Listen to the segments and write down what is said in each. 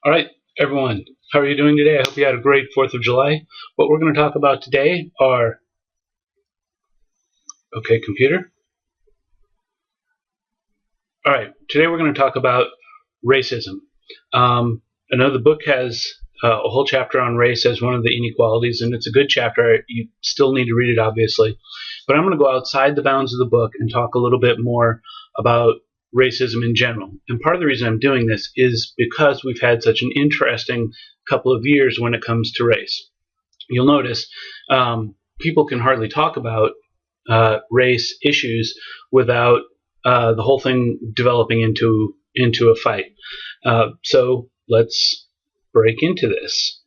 All right, everyone, how are you doing today? I hope you had a great 4th of July. What we're going to talk about today are, okay, computer. All right, today we're going to talk about racism. I know the book has a whole chapter on race as one of the inequalities, and it's a good chapter. You still need to read it, obviously. But I'm going to go outside the bounds of the book and talk a little bit more about racism in general. And part of the reason I'm doing this is because we've had such an interesting couple of years when it comes to race. You'll notice people can hardly talk about race issues without the whole thing developing into a fight. So let's break into this.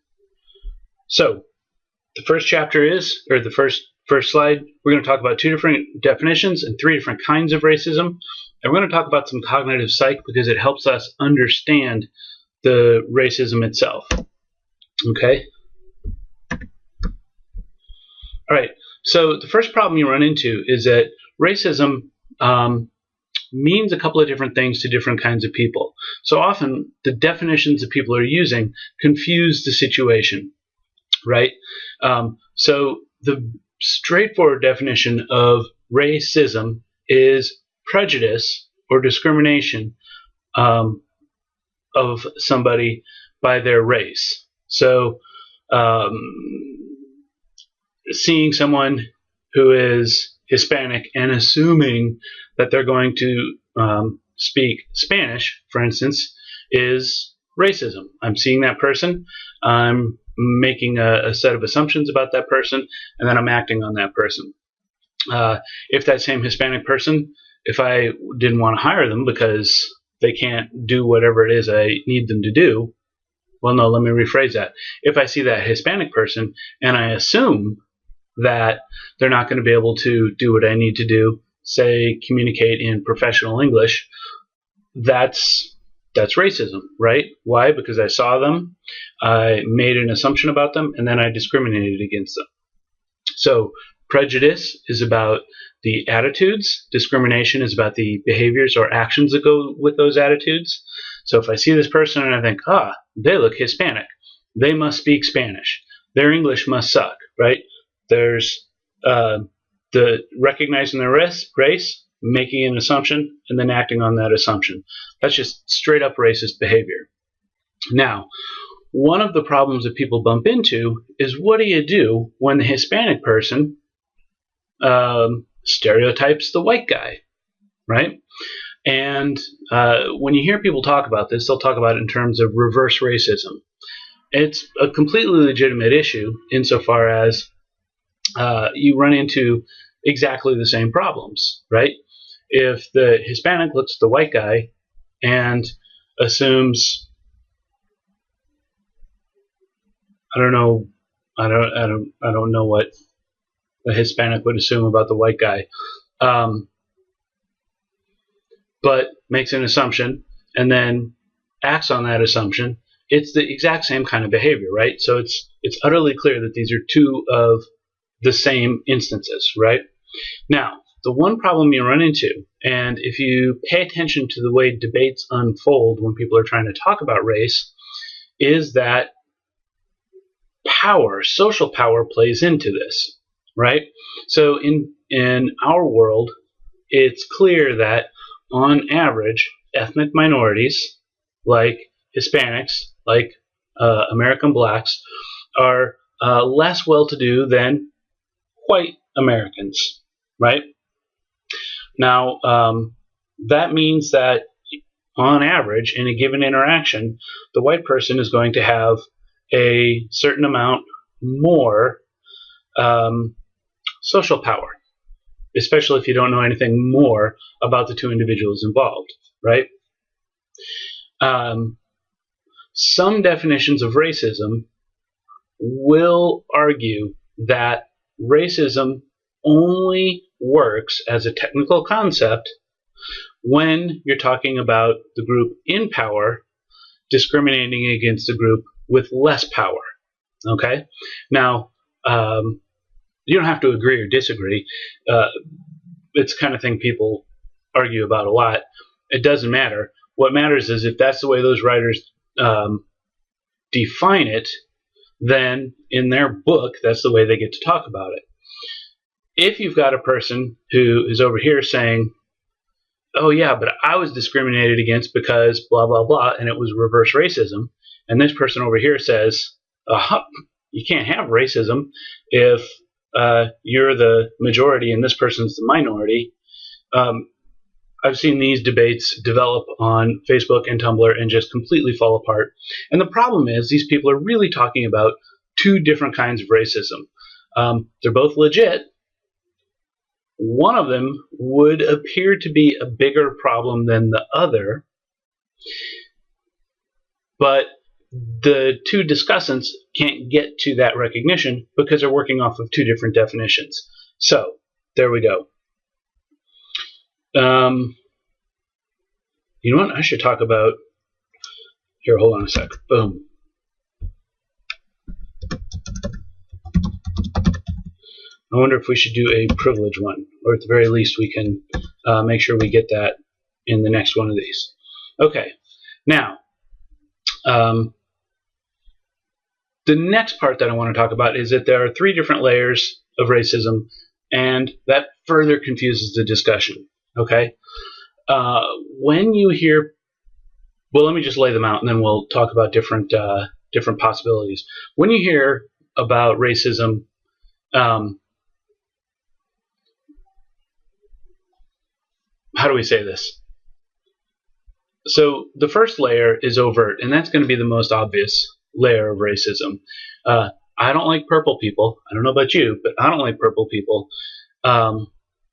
So the first chapter is, or the first slide, we're going to talk about 2 different definitions and 3 different kinds of racism. And we're going to talk about some cognitive psych because it helps us understand the racism itself. Okay? All right, so the first problem you run into is that racism means a couple of different things to different kinds of people. So often the definitions that people are using confuse the situation, right? So the straightforward definition of racism is prejudice or discrimination of somebody by their race. So seeing someone who is Hispanic and assuming that they're going to speak Spanish, for instance, is racism. I'm seeing that person, I'm making a set of assumptions about that person, and then I'm acting on that person. If that same Hispanic person, if I didn't want to hire them because they can't do whatever it is I need them to do, well, no, let me rephrase that. If I see that Hispanic person and I assume that they're not going to be able to do what I need to do, say communicate in professional English, that's racism, right? Why? Because I saw them, I made an assumption about them, and then I discriminated against them. So prejudice is about the attitudes, discrimination is about the behaviors or actions that go with those attitudes. So if I see this person and I think, they look Hispanic, they must speak Spanish, their English must suck, right? There's the recognizing their race, making an assumption, and then acting on that assumption. That's just straight up racist behavior. Now, one of the problems that people bump into is, what do you do when the Hispanic person stereotypes the white guy, right? And when you hear people talk about this, they'll talk about it in terms of reverse racism. It's a completely legitimate issue insofar as you run into exactly the same problems, right? If the Hispanic looks at the white guy and assumes, I don't know what a Hispanic would assume about the white guy, but makes an assumption and then acts on that assumption, it's the exact same kind of behavior, right? So it's utterly clear that these are 2 of the same instances, right? Now, the one problem you run into, and if you pay attention to the way debates unfold when people are trying to talk about race, is that power, social power, plays into this, right? So in our world, it's clear that on average, ethnic minorities like Hispanics, like American blacks, are less well-to-do than white Americans, right? Now, that means that on average, in a given interaction, the white person is going to have a certain amount more social power, especially if you don't know anything more about the 2 individuals involved, right? Some definitions of racism will argue that racism only works as a technical concept when you're talking about the group in power discriminating against a group with less power. Okay? Now, you don't have to agree or disagree. It's the kind of thing people argue about a lot. It doesn't matter. What matters is if that's the way those writers define it, then in their book, that's the way they get to talk about it. If you've got a person who is over here saying, oh yeah, but I was discriminated against because blah, blah, blah, and it was reverse racism, and this person over here says, you can't have racism if you're the majority and this person's the minority. I've seen these debates develop on Facebook and Tumblr and just completely fall apart. And the problem is these people are really talking about two different kinds of racism. They're both legit. One of them would appear to be a bigger problem than the other, but the two discussants can't get to that recognition because they're working off of two different definitions. So, there we go. You know what? I should talk about... Here, hold on a sec. Boom. I wonder if we should do a privilege one, or at the very least we can make sure we get that in the next one of these. Okay, now, the next part that I want to talk about is that there are three different layers of racism, and that further confuses the discussion. Okay, when you hear, well, let me just lay them out, and then we'll talk about different possibilities. When you hear about racism, how do we say this? So the first layer is overt, and that's going to be the most obvious layer of racism. I don't like purple people. I don't know about you, but I don't like purple people.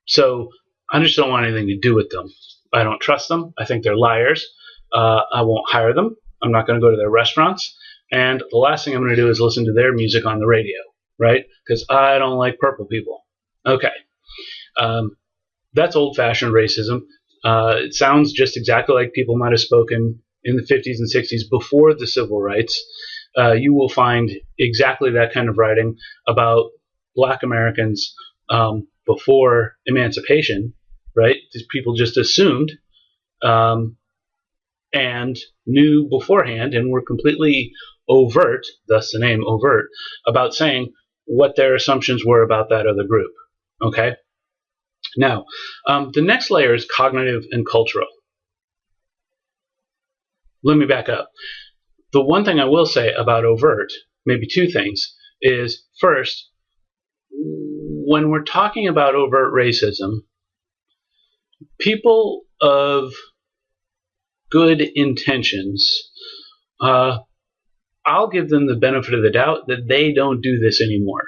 So I just don't want anything to do with them. I don't trust them. I think they're liars. I won't hire them. I'm not going to go to their restaurants. And the last thing I'm going to do is listen to their music on the radio, right? Because I don't like purple people. Okay. That's old-fashioned racism. It sounds just exactly like people might have spoken in the 50s and 60s before the civil rights. You will find exactly that kind of writing about black Americans before emancipation, right? These people just assumed and knew beforehand and were completely overt, thus the name overt, about saying what their assumptions were about that other group. Okay? Now, the next layer is cognitive and cultural. Let me back up. The one thing I will say about overt, maybe two things, is first, when we're talking about overt racism, people of good intentions, I'll give them the benefit of the doubt that they don't do this anymore.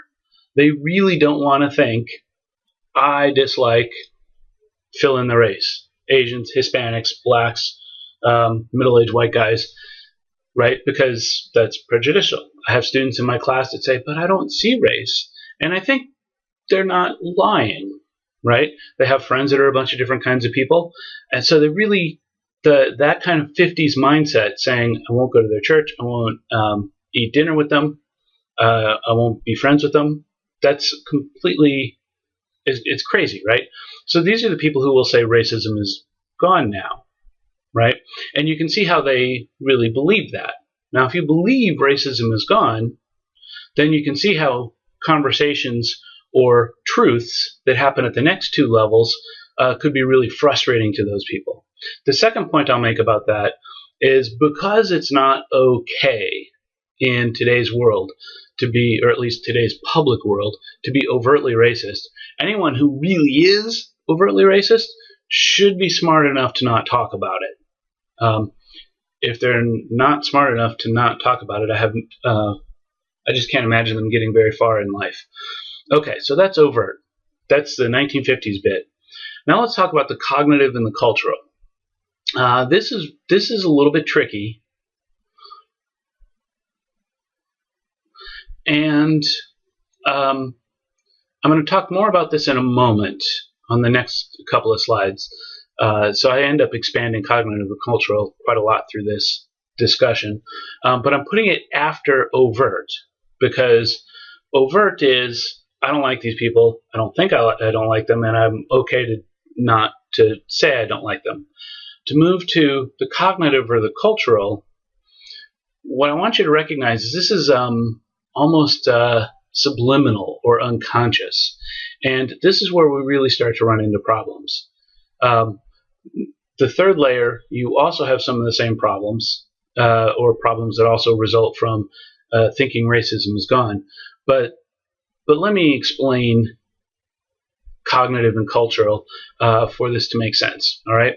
They really don't want to think, I dislike fill in the race. Asians, Hispanics, blacks, middle-aged white guys, right? Because that's prejudicial. I have students in my class that say, but I don't see race. And I think they're not lying, right? They have friends that are a bunch of different kinds of people. And so they really, that kind of 50s mindset saying, I won't go to their church, I won't eat dinner with them, I won't be friends with them, that's completely... It's crazy, right? So these are the people who will say racism is gone now, right? And you can see how they really believe that. Now, if you believe racism is gone, then you can see how conversations or truths that happen at the next two levels could be really frustrating to those people. The second point I'll make about that is because it's not okay in today's world to be, or at least today's public world, to be overtly racist, anyone who really is overtly racist should be smart enough to not talk about it. If they're not smart enough to not talk about it, I just can't imagine them getting very far in life. Okay, so that's overt. That's the 1950s bit. Now let's talk about the cognitive and the cultural. This is a little bit tricky. And I'm going to talk more about this in a moment on the next couple of slides. So I end up expanding cognitive and cultural quite a lot through this discussion. But I'm putting it after overt because overt is, I don't like these people, I don't think I don't like them, and I'm okay to not to say I don't like them. To move to the cognitive or the cultural, what I want you to recognize is this is almost subliminal or unconscious. And this is where we really start to run into problems. The third layer, you also have some of the same problems, or problems that also result from thinking racism is gone. But let me explain cognitive and cultural for this to make sense. All right.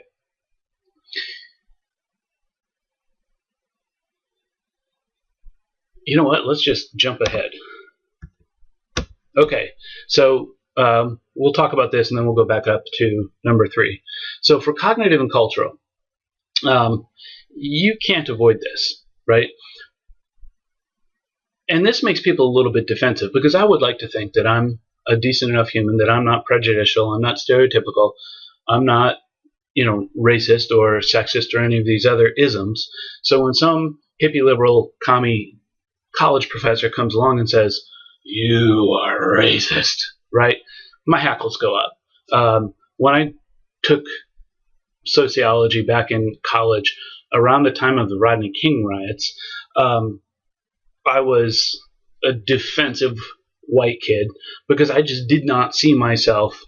You know what? Let's just jump ahead. Okay, so we'll talk about this and then we'll go back up to number 3. So for cognitive and cultural, you can't avoid this, right? And this makes people a little bit defensive because I would like to think that I'm a decent enough human, that I'm not prejudicial, I'm not stereotypical, I'm not, racist or sexist or any of these other isms. So when some hippie liberal commie college professor comes along and says, "You are racist," right? My hackles go up. When I took sociology back in college, around the time of the Rodney King riots, I was a defensive white kid because I just did not see myself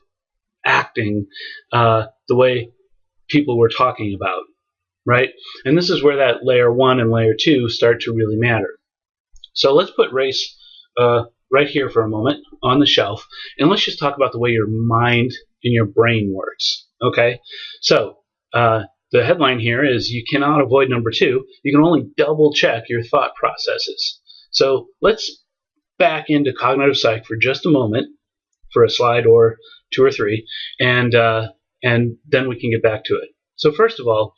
acting the way people were talking about, right? And this is where that layer 1 and layer 2 start to really matter. So let's put race right here for a moment on the shelf, and let's just talk about the way your mind and your brain works, okay? So the headline here is you cannot avoid number 2. You can only double check your thought processes. So let's back into cognitive psych for just a moment, for a slide or 2 or 3, and then we can get back to it. So first of all,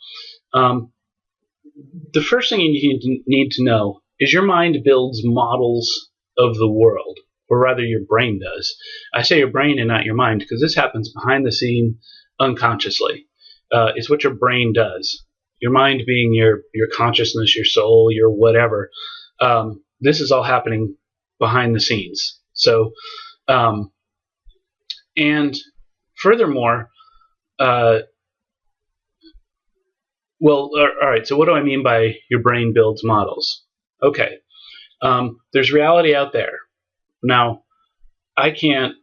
the first thing you need to know is your mind builds models of the world, or rather your brain does. I say your brain and not your mind because this happens behind the scene unconsciously. It's what your brain does. Your mind being your consciousness, your soul, your whatever. This is all happening behind the scenes. So, and furthermore, well, all right, so what do I mean by your brain builds models? Okay, there's reality out there. Now, I can't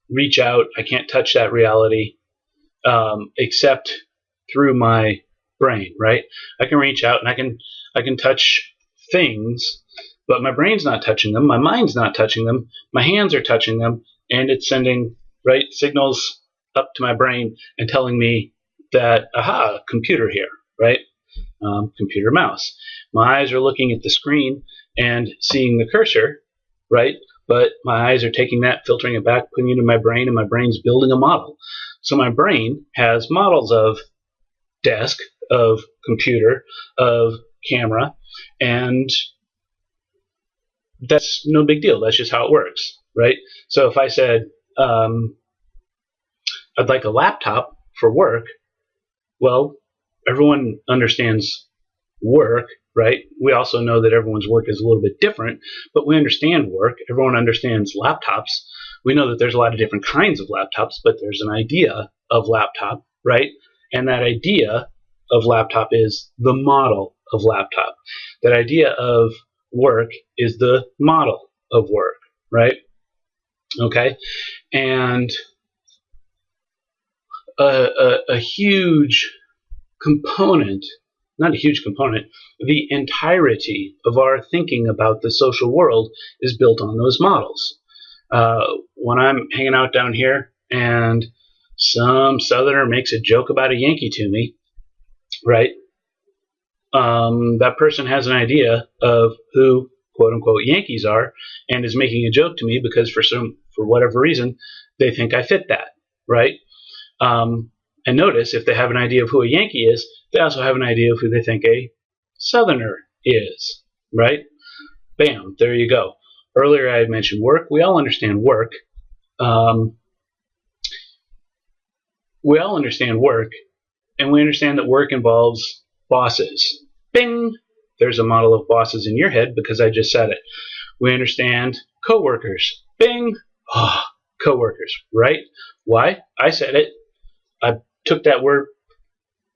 reach out, I can't touch that reality except through my brain, right? I can reach out and I can touch things, but my brain's not touching them, my mind's not touching them, my hands are touching them, and it's sending signals up to my brain and telling me that, aha, computer here, right? Computer mouse. My eyes are looking at the screen and seeing the cursor, right? But my eyes are taking that, filtering it back, putting it into my brain, and my brain's building a model. So my brain has models of desk, of computer, of camera, and that's no big deal. That's just how it works, right? So if I said, I'd like a laptop for work, well, everyone understands work, right? We also know that everyone's work is a little bit different, but we understand work. Everyone understands laptops. We know that there's a lot of different kinds of laptops, but there's an idea of laptop, right? And that idea of laptop is the model of laptop. That idea of work is the model of work, right? Okay? And a huge component, not a huge component, the entirety of our thinking about the social world is built on those models. When I'm hanging out down here and some southerner makes a joke about a Yankee to me, right? That person has an idea of who quote unquote Yankees are and is making a joke to me because for whatever reason they think I fit that, right? And notice if they have an idea of who a Yankee is, they also have an idea of who they think a southerner is, right? Bam, there you go. Earlier I had mentioned work. We all understand work. We all understand work, and we understand that work involves bosses. Bing! There's a model of bosses in your head because I just said it. We understand coworkers. Bing! Oh, coworkers, right? Why? I said it. I took that word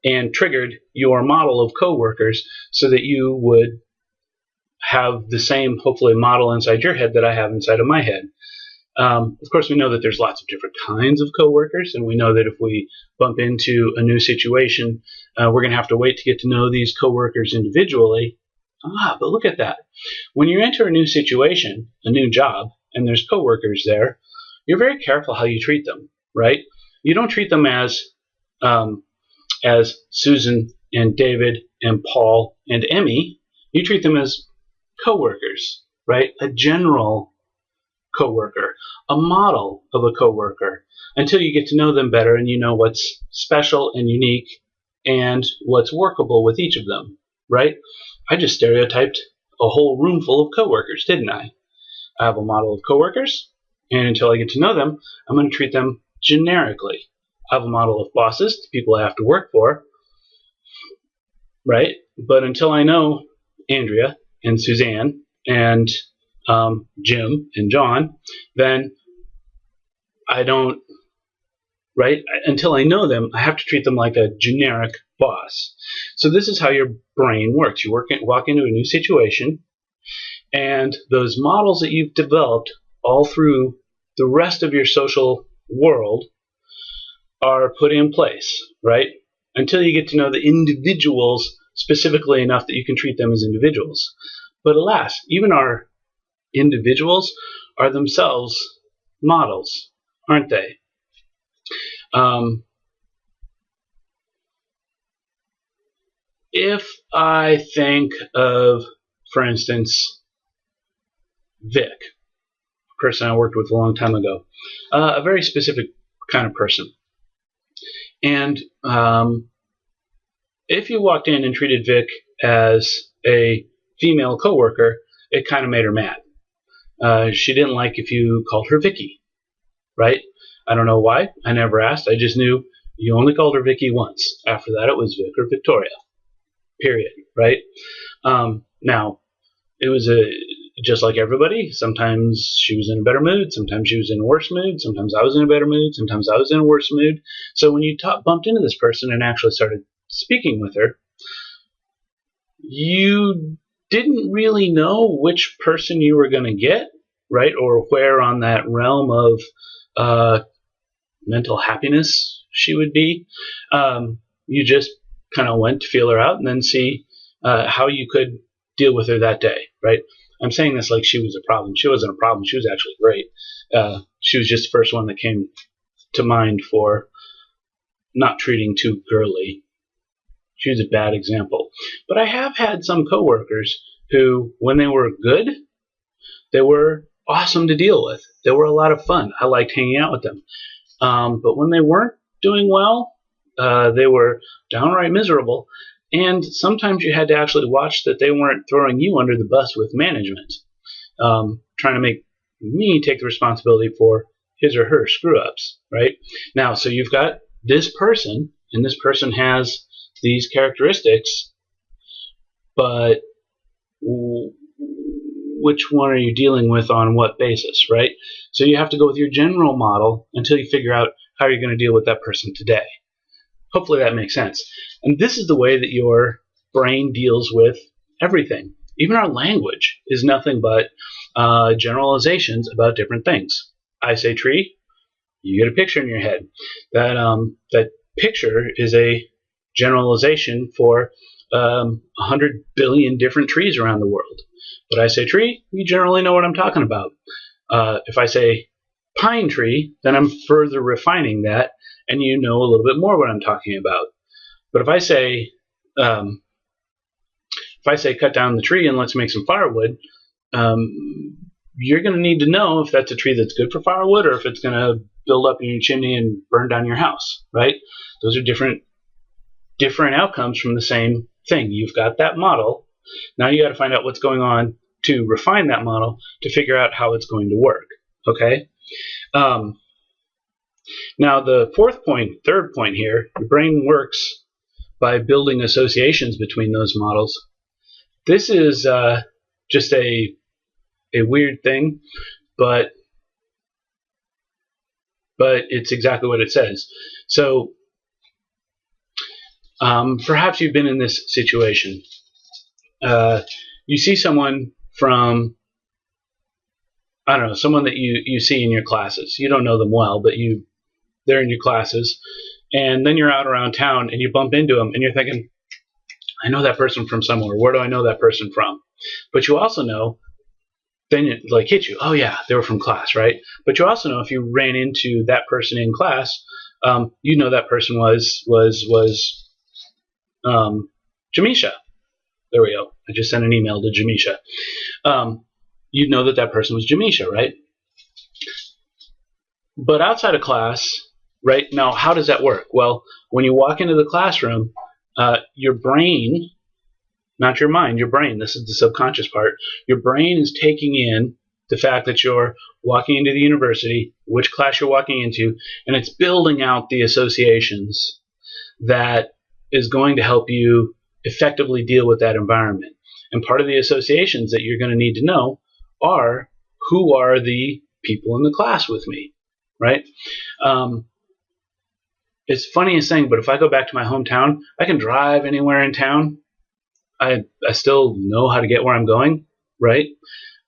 and triggered your model of coworkers so that you would have the same, hopefully, model inside your head that I have inside of my head. Of course, we know that there's lots of different kinds of coworkers, and we know that if we bump into a new situation, we're going to have to wait to get to know these coworkers individually. But look at that. When you enter a new situation, a new job, and there's coworkers there, you're very careful how you treat them, right? You don't treat them as Susan and David and Paul and Emmy. You treat them as coworkers, right? A general coworker, a model of a coworker, until you get to know them better and you know what's special and unique and what's workable with each of them, right? I just stereotyped a whole room full of coworkers, didn't I? I have a model of coworkers, and until I get to know them, I'm going to treat them generically. I have a model of bosses, the people I have to work for, right? But until I know Andrea and Suzanne and Jim and John, then I don't, right? Until I know them, I have to treat them like a generic boss. So this is how your brain works. You walk into a new situation, and those models that you've developed all through the rest of your social world are put in place, right? Until you get to know the individuals specifically enough that you can treat them as individuals. But alas, even our individuals are themselves models, aren't they? If I think of, for instance, Vic, a person I worked with a long time ago, a very specific kind of person. And if you walked in and treated Vic as a female coworker, it kind of made her mad. She didn't like if you called her Vicky, right? I don't know why. I never asked. I just knew you only called her Vicky once. After that, it was Vic or Victoria, period, right? Now, it was just like everybody. Sometimes she was in a better mood. Sometimes she was in a worse mood. Sometimes I was in a better mood. Sometimes I was in a worse mood. So when you bumped into this person and actually started speaking with her, you didn't really know which person you were going to get, right? Or where on that realm of mental happiness she would be. You just kind of went to feel her out and then see how you could deal with her that day, right? I'm saying this like she was a problem. She wasn't a problem. She was actually great. She was just the first one that came to mind for not treating too girly. She was a bad example. But I have had some coworkers who, when they were good, they were awesome to deal with. They were a lot of fun. I liked hanging out with them. But when they weren't doing well, they were downright miserable. And sometimes you had to actually watch that they weren't throwing you under the bus with management, trying to make me take the responsibility for his or her screw-ups, right? Now, so you've got this person, and this person has these characteristics, but which one are you dealing with on what basis, right? So you have to go with your general model until you figure out how you're going to deal with that person today. Hopefully that makes sense. And this is the way that your brain deals with everything. Even our language is nothing but generalizations about different things. I say tree, you get a picture in your head. That picture is a generalization for 100 billion different trees around the world. But I say tree, you generally know what I'm talking about. If I say pine tree, then I'm further refining that, and you know a little bit more what I'm talking about. But if I say cut down the tree and let's make some firewood, you're going to need to know if that's a tree that's good for firewood or if it's going to build up in your chimney and burn down your house, right? Those are different outcomes from the same thing. You've got that model. Now you got to find out what's going on to refine that model to figure out how it's going to work, okay? Now the third point here, your brain works by building associations between those models. This is just a weird thing, but it's exactly what it says. So perhaps you've been in this situation. You see someone from, I don't know, someone that you see in your classes. You don't know them well, but they're in your classes, and then you're out around town and you bump into them and you're thinking, I know that person from somewhere. Where do I know that person from? But you also know, then it like hits you. Oh yeah, they were from class, right? But you also know if you ran into that person in class, you know that person was Jamisha. There we go. I just sent an email to Jamisha. You know that person was Jamisha, right? But outside of class, right? Now, how does that work? Well, when you walk into the classroom, your brain, not your mind, your brain, this is the subconscious part, your brain is taking in the fact that you're walking into the university, which class you're walking into, and it's building out the associations that is going to help you effectively deal with that environment. And part of the associations that you're going to need to know are, who are the people in the class with me, right? It's the funniest thing, but if I go back to my hometown, I can drive anywhere in town. I still know how to get where I'm going, right?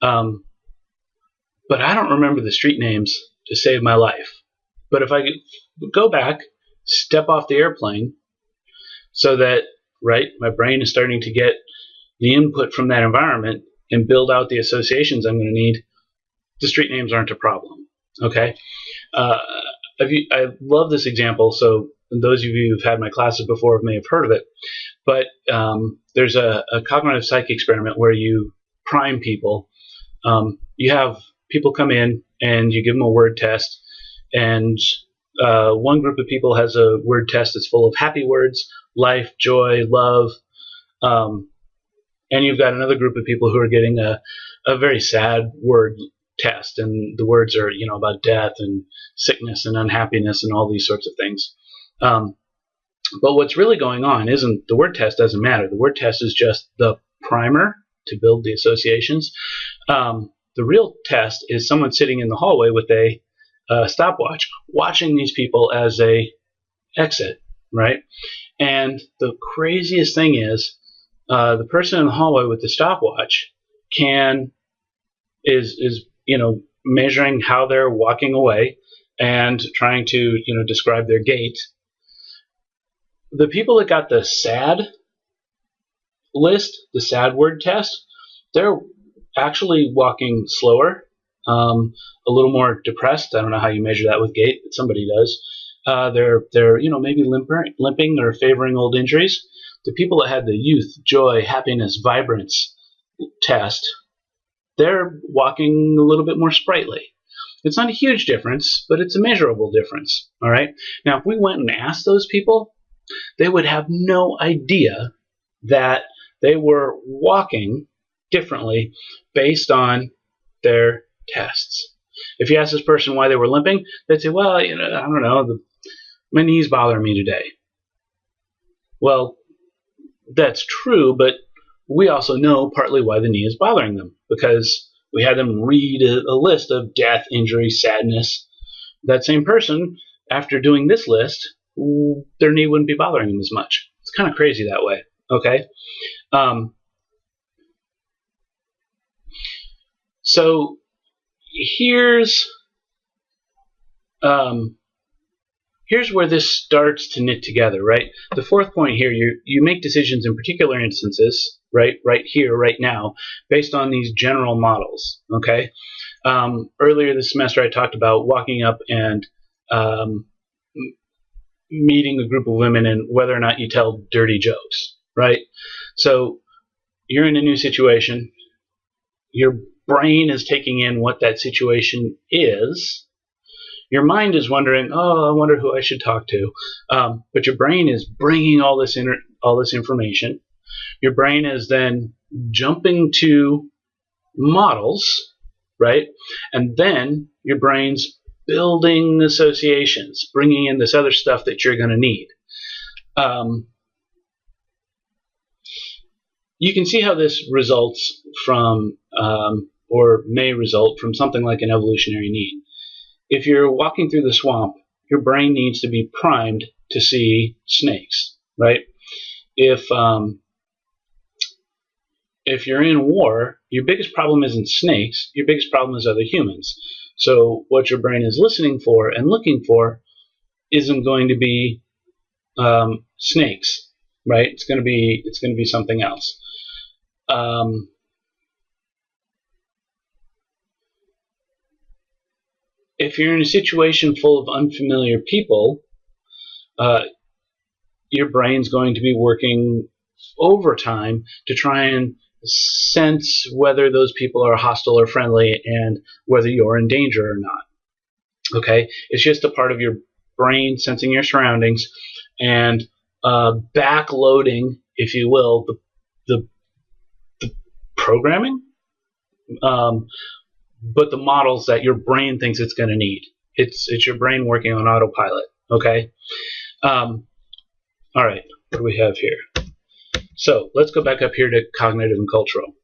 But I don't remember the street names to save my life. But if I could go back, step off the airplane, so that, right, my brain is starting to get the input from that environment and build out the associations I'm going to need, the street names aren't a problem, okay? I love this example, so those of you who've had my classes before may have heard of it, but there's a cognitive psych experiment where you prime people. You have people come in and you give them a word test, and one group of people has a word test that's full of happy words, life, joy, love, and you've got another group of people who are getting a very sad word test, and the words are, about death and sickness and unhappiness and all these sorts of things. But what's really going on isn't, the word test doesn't matter. The word test is just the primer to build the associations. The real test is someone sitting in the hallway with a stopwatch, watching these people as they exit, right? And the craziest thing is, the person in the hallway with the stopwatch is measuring how they're walking away and trying to describe their gait. The people that got the sad list, the sad word test, they're actually walking slower, a little more depressed. I don't know how you measure that with gait, but somebody does. They're maybe limping or favoring old injuries. The people that had the youth, joy, happiness, vibrance test, they're walking a little bit more sprightly. It's not a huge difference, but it's a measurable difference. All right. Now, if we went and asked those people, they would have no idea that they were walking differently based on their tests. If you ask this person why they were limping, they'd say, well, I don't know, my knees bother me today. Well, that's true, but we also know partly why the knee is bothering them, because we had them read a list of death, injury, sadness. That same person, after doing this list, their knee wouldn't be bothering them as much. It's kind of crazy that way, okay? So here's where this starts to knit together, right? The fourth point here, you make decisions in particular instances, right here, right now, based on these general models, okay? Earlier this semester, I talked about walking up and meeting a group of women and whether or not you tell dirty jokes, right? So you're in a new situation. Your brain is taking in what that situation is. Your mind is wondering, oh, I wonder who I should talk to. But your brain is bringing all this information. Your brain is then jumping to models, right? And then your brain's building associations, bringing in this other stuff that you're going to need. You can see how this results from, or may result from, something like an evolutionary need. If you're walking through the swamp, your brain needs to be primed to see snakes, right? If if you're in war, your biggest problem isn't snakes, your biggest problem is other humans. So what your brain is listening for and looking for isn't going to be snakes, right? It's going to be something else. If you're in a situation full of unfamiliar people, your brain's going to be working overtime to try and sense whether those people are hostile or friendly and whether you're in danger or not. Okay? It's just a part of your brain sensing your surroundings and backloading, if you will, the programming, but the models that your brain thinks it's going to need. It's your brain working on autopilot. Okay? All right. What do we have here? So let's go back up here to cognitive and cultural.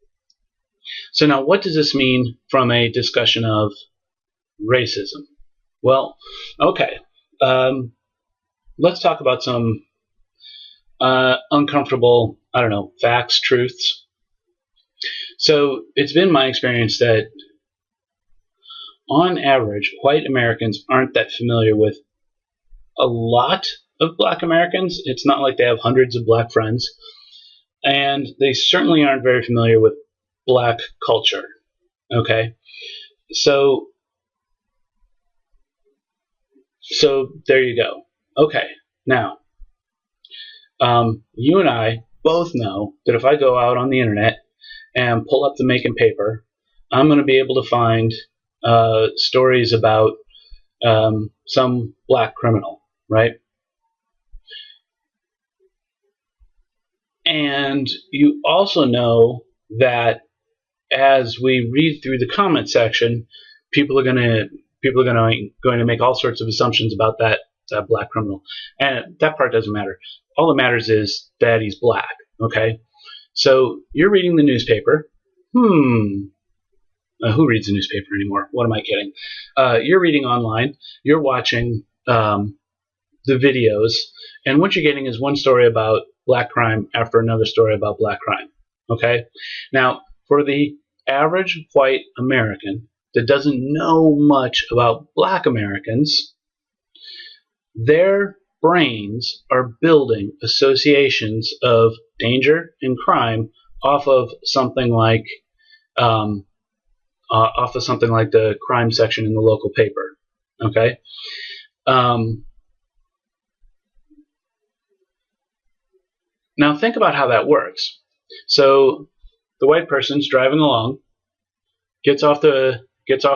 So now what does this mean from a discussion of racism? Well, okay. Let's talk about some uncomfortable, facts, truths. So it's been my experience that on average, white Americans aren't that familiar with a lot of black Americans. It's not like they have hundreds of black friends. And they certainly aren't very familiar with black culture. Okay? So there you go. Okay, now, you and I both know that if I go out on the internet and pull up the Macon paper, I'm going to be able to find stories about some black criminal, right? And you also know that as we read through the comment section, people are going to make all sorts of assumptions about that black criminal, and that part doesn't matter. All that matters is that he's black. Okay, so you're reading the newspaper. Who reads the newspaper anymore? What am I kidding? You're reading online. You're watching the videos, and what you're getting is one story about black crime after another story about black crime. Okay? Now, for the average white American that doesn't know much about black Americans, their brains are building associations of danger and crime off of something like the crime section in the local paper. Okay? Now think about how that works. So the white person's driving along, gets off the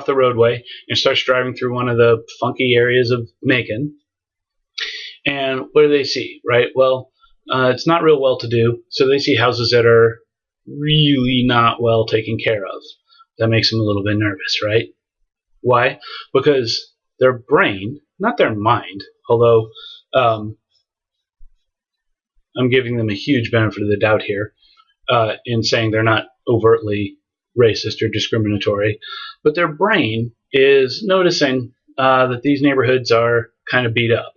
roadway and starts driving through one of the funky areas of Macon. And what do they see, right? Well, it's not real well to do, so they see houses that are really not well taken care of. That makes them a little bit nervous, right? Why? Because their brain, not their mind, although I'm giving them a huge benefit of the doubt here in saying they're not overtly racist or discriminatory, but their brain is noticing that these neighborhoods are kind of beat up,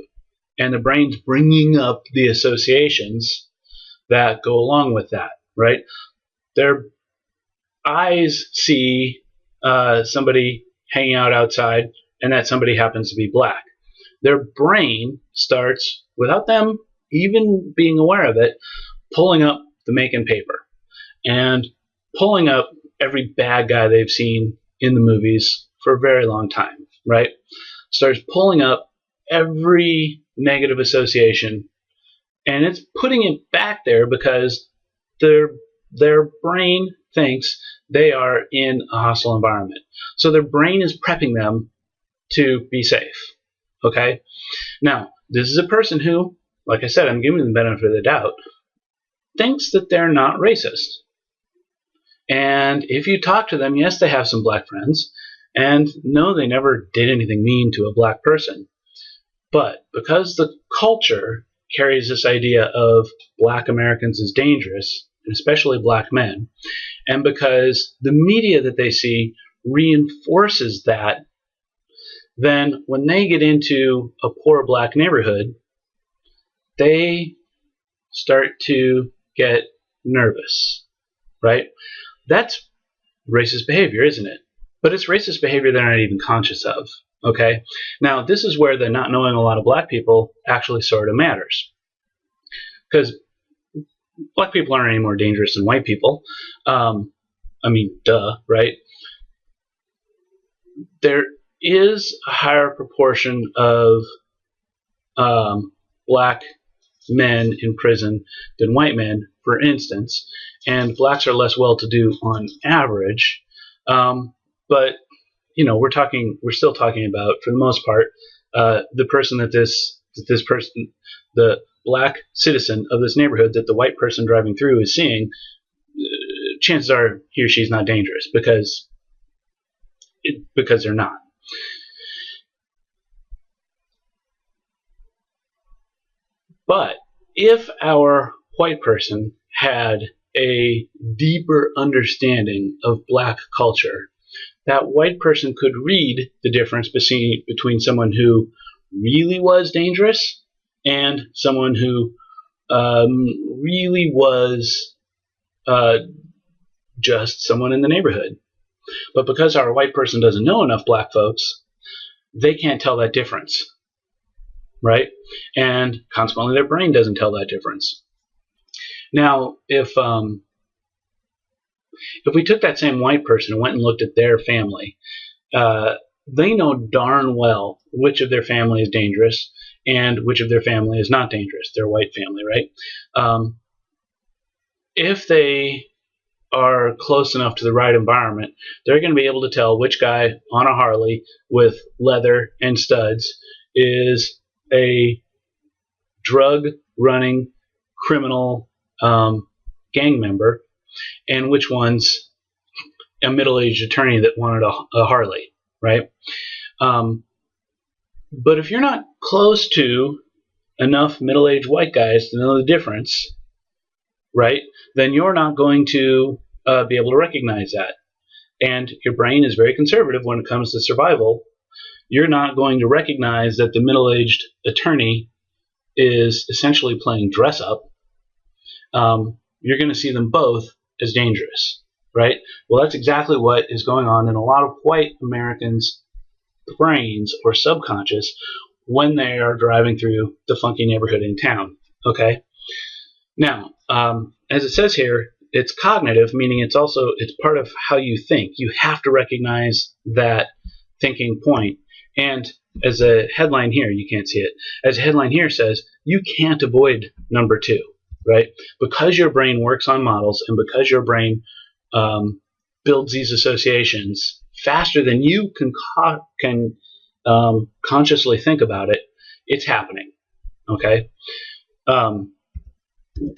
and the brain's bringing up the associations that go along with that, right? Their eyes see somebody hanging out outside, and that somebody happens to be black. Their brain starts, without them even being aware of it, pulling up the Macon paper and pulling up every bad guy they've seen in the movies for a very long time, right? Starts pulling up every negative association, and it's putting it back there because their brain thinks they are in a hostile environment. So their brain is prepping them to be safe. Okay? Now, this is a person who, like I said, I'm giving them the benefit of the doubt, thinks that they're not racist. And if you talk to them, yes, they have some black friends, and no, they never did anything mean to a black person. But because the culture carries this idea of black Americans as dangerous, and especially black men, and because the media that they see reinforces that, then when they get into a poor black neighborhood, they start to get nervous. right? That's racist behavior, isn't it? But it's racist behavior they're not even conscious of. Okay? Now, this is where the not knowing a lot of black people actually sort of matters. Because black people aren't any more dangerous than white people. I mean, duh, right? There is a higher proportion of black men in prison than white men, for instance, and blacks are less well-to-do on average. But we're still talking about, for the most part, the person this person, the black citizen of this neighborhood that the white person driving through is seeing. Chances are he or she's not dangerous because they're not. But if our white person had a deeper understanding of black culture, that white person could read the difference between someone who really was dangerous and someone who really was just someone in the neighborhood. But because our white person doesn't know enough black folks, they can't tell that difference, right? And consequently, their brain doesn't tell that difference. Now, if we took that same white person and went and looked at their family, they know darn well which of their family is dangerous and which of their family is not dangerous, their white family, right? If they are close enough to the right environment, they're going to be able to tell which guy on a Harley with leather and studs is a drug-running criminal gang member and which one's a middle-aged attorney that wanted a Harley, right? But if you're not close to enough middle-aged white guys to know the difference, right, then you're not going to be able to recognize that. And your brain is very conservative when it comes to survival. You're not going to recognize that the middle-aged attorney is essentially playing dress-up. You're going to see them both as dangerous, right? Well, that's exactly what is going on in a lot of white Americans' brains or subconscious when they are driving through the funky neighborhood in town, okay? Now, as it says here, it's cognitive, meaning it's part of how you think. You have to recognize that thinking point. And as a headline here, you can't see it, as a headline here says, you can't avoid number 2, right? Because your brain works on models and because your brain builds these associations faster than you can consciously think about it, it's happening, okay?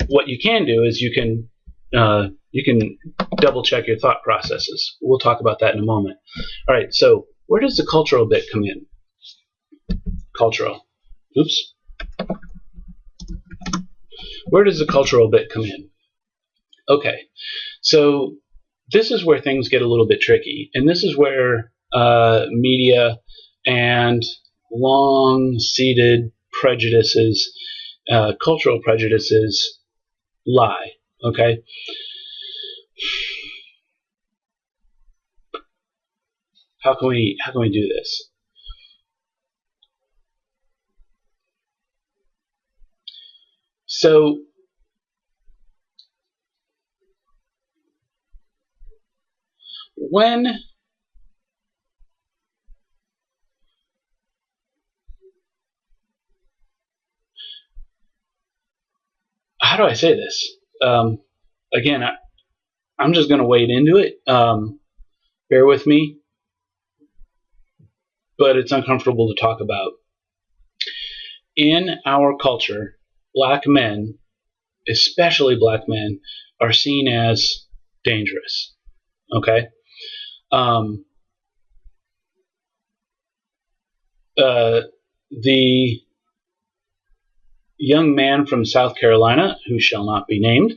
What you can do is you can double check your thought processes. We'll talk about that in a moment. All right, so where does the cultural bit come in? Cultural. Oops. Where does the cultural bit come in? Okay, so this is where things get a little bit tricky, and this is where media and long-seated prejudices, cultural prejudices, lie. Okay. How can we do this? So how do I say this? Again, I'm just going to wade into it. Bear with me, but it's uncomfortable to talk about. In our culture, black men, especially black men, are seen as dangerous. Okay? The young man from South Carolina, who shall not be named,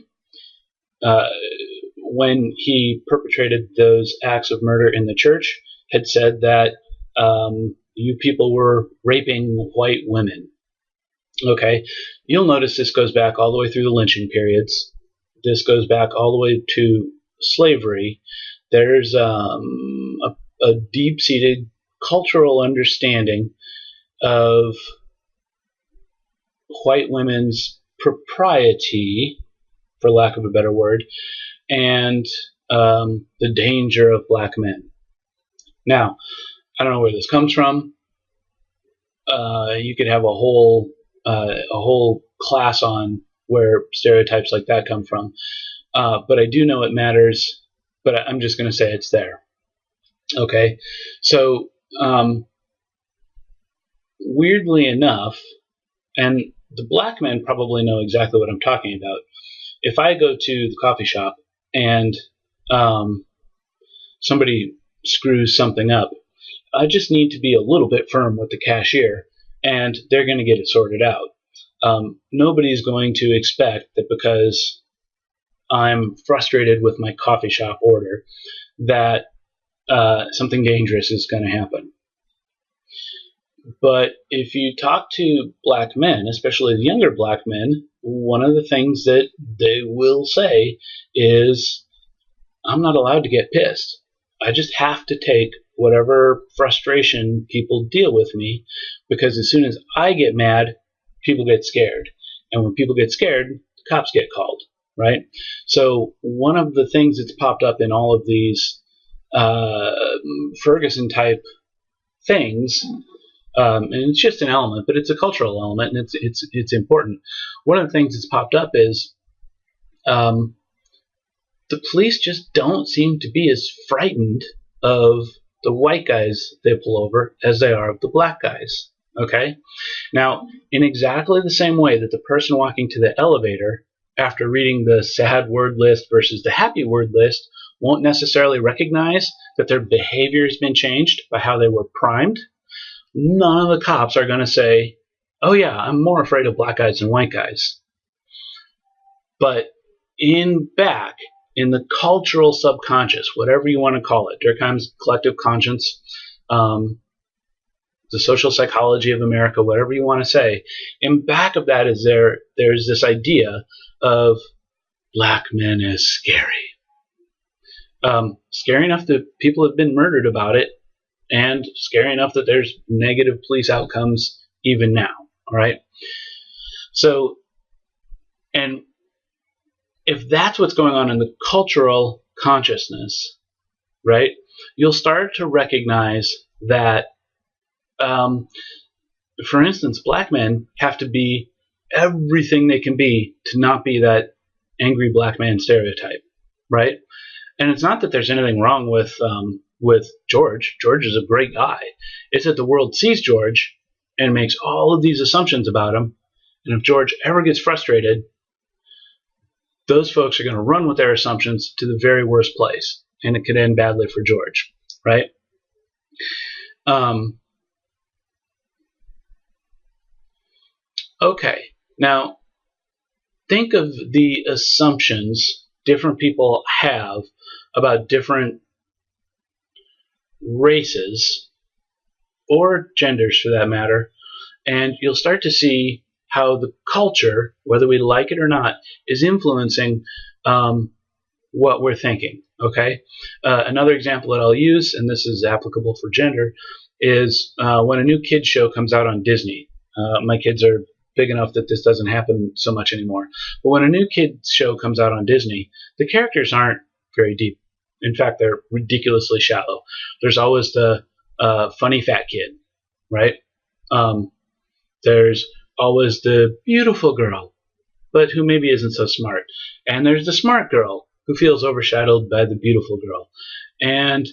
when he perpetrated those acts of murder in the church, had said that you people were raping white women. Okay, you'll notice this goes back all the way through the lynching periods. This goes back all the way to slavery, there's a deep-seated cultural understanding of white women's propriety, for lack of a better word, and the danger of black men. Now, I don't know where this comes from. You could have a whole class on where stereotypes like that come from. But I do know it matters, but I'm just going to say it's there. Okay? So, weirdly enough, and the black men probably know exactly what I'm talking about. If I go to the coffee shop and somebody screws something up, I just need to be a little bit firm with the cashier, and they're going to get it sorted out. Nobody's going to expect that because I'm frustrated with my coffee shop order that something dangerous is going to happen. But if you talk to black men, especially the younger black men, one of the things that they will say is, I'm not allowed to get pissed. I just have to take whatever frustration people deal with me, because as soon as I get mad, people get scared. And when people get scared, the cops get called, right? So one of the things that's popped up in all of these Ferguson-type things, and it's just an element, but it's a cultural element, and it's important. One of the things that's popped up is the police just don't seem to be as frightened of the white guys they pull over as they are of the black guys. Okay? Now, in exactly the same way that the person walking to the elevator after reading the sad word list versus the happy word list won't necessarily recognize that their behavior has been changed by how they were primed, none of the cops are going to say, oh yeah, I'm more afraid of black guys than white guys. But in the cultural subconscious, whatever you want to call it, Durkheim's collective conscience, the social psychology of America, whatever you want to say, in back of that is there's this idea of black men as scary. Scary enough that people have been murdered about it, and scary enough that there's negative police outcomes even now. All right. So, and if that's what's going on in the cultural consciousness, right, you'll start to recognize that, for instance, black men have to be everything they can be to not be that angry black man stereotype, right? And it's not that there's anything wrong with George. George is a great guy. It's that the world sees George and makes all of these assumptions about him. And if George ever gets frustrated, those folks are going to run with their assumptions to the very worst place. And it could end badly for George, right? Okay. Now, think of the assumptions different people have about different races, or genders for that matter, and you'll start to see how the culture, whether we like it or not, is influencing what we're thinking. Okay? Another example that I'll use, and this is applicable for gender, is when a new kids show comes out on Disney. My kids are big enough that this doesn't happen so much anymore. But when a new kids show comes out on Disney, the characters aren't very deep. In fact, they're ridiculously shallow. There's always the funny fat kid, right? There's always the beautiful girl, but who maybe isn't so smart. And there's the smart girl who feels overshadowed by the beautiful girl. And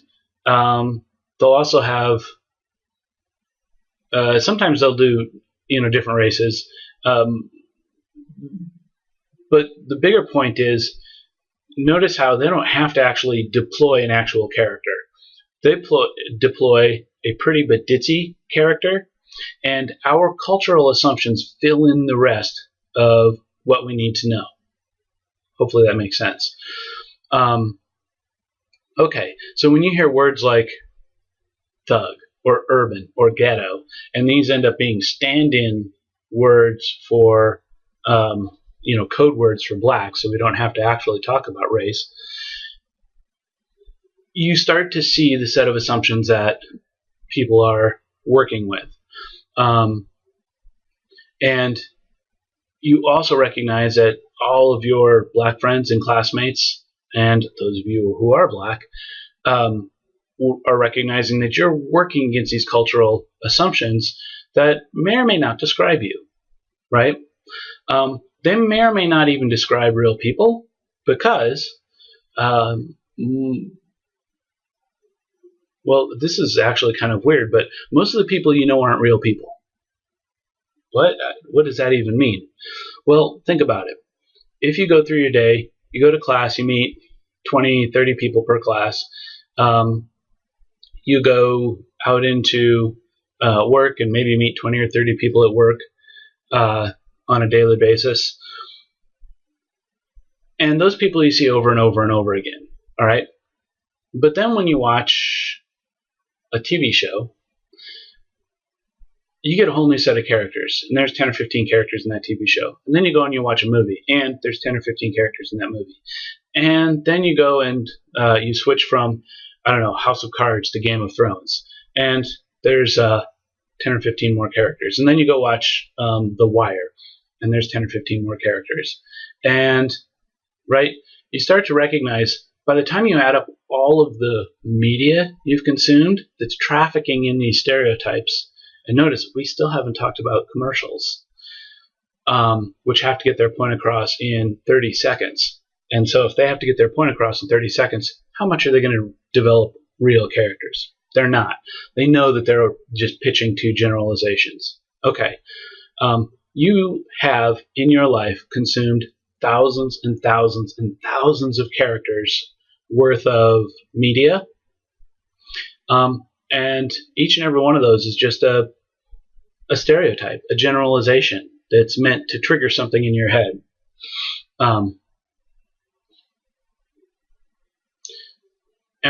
they'll also have, sometimes they'll do, different races. But the bigger point is, notice how they don't have to actually deploy an actual character. They deploy a pretty but ditzy character, and our cultural assumptions fill in the rest of what we need to know. Hopefully that makes sense. Okay, so when you hear words like thug or urban or ghetto, and these end up being stand-in words for code words for black, so we don't have to actually talk about race, you start to see the set of assumptions that people are working with. And you also recognize that all of your black friends and classmates, and those of you who are black, are recognizing that you're working against these cultural assumptions that may or may not describe you, right? They may or may not even describe real people because, well, this is actually kind of weird, but most of the people you know aren't real people. What does that even mean? Well, think about it. If you go through your day, you go to class, you meet 20, 30 people per class, you go out into work and maybe meet 20 or 30 people at work on a daily basis. And those people you see over and over and over again, all right? But then when you watch a TV show, you get a whole new set of characters, and there's 10 or 15 characters in that TV show. And then you go and you watch a movie, and there's 10 or 15 characters in that movie. And then you go and you switch from, I don't know, House of Cards to Game of Thrones, and there's 10 or 15 more characters. And then you go watch The Wire, and there's 10 or 15 more characters. And, right, you start to recognize by the time you add up all of the media you've consumed that's trafficking in these stereotypes, and notice, we still haven't talked about commercials, which have to get their point across in 30 seconds. And so if they have to get their point across in 30 seconds, how much are they going to develop real characters? They're not. They know that they're just pitching two generalizations. Okay. You have, in your life, consumed thousands and thousands and thousands of characters worth of media. And each and every one of those is just a stereotype, a generalization that's meant to trigger something in your head. And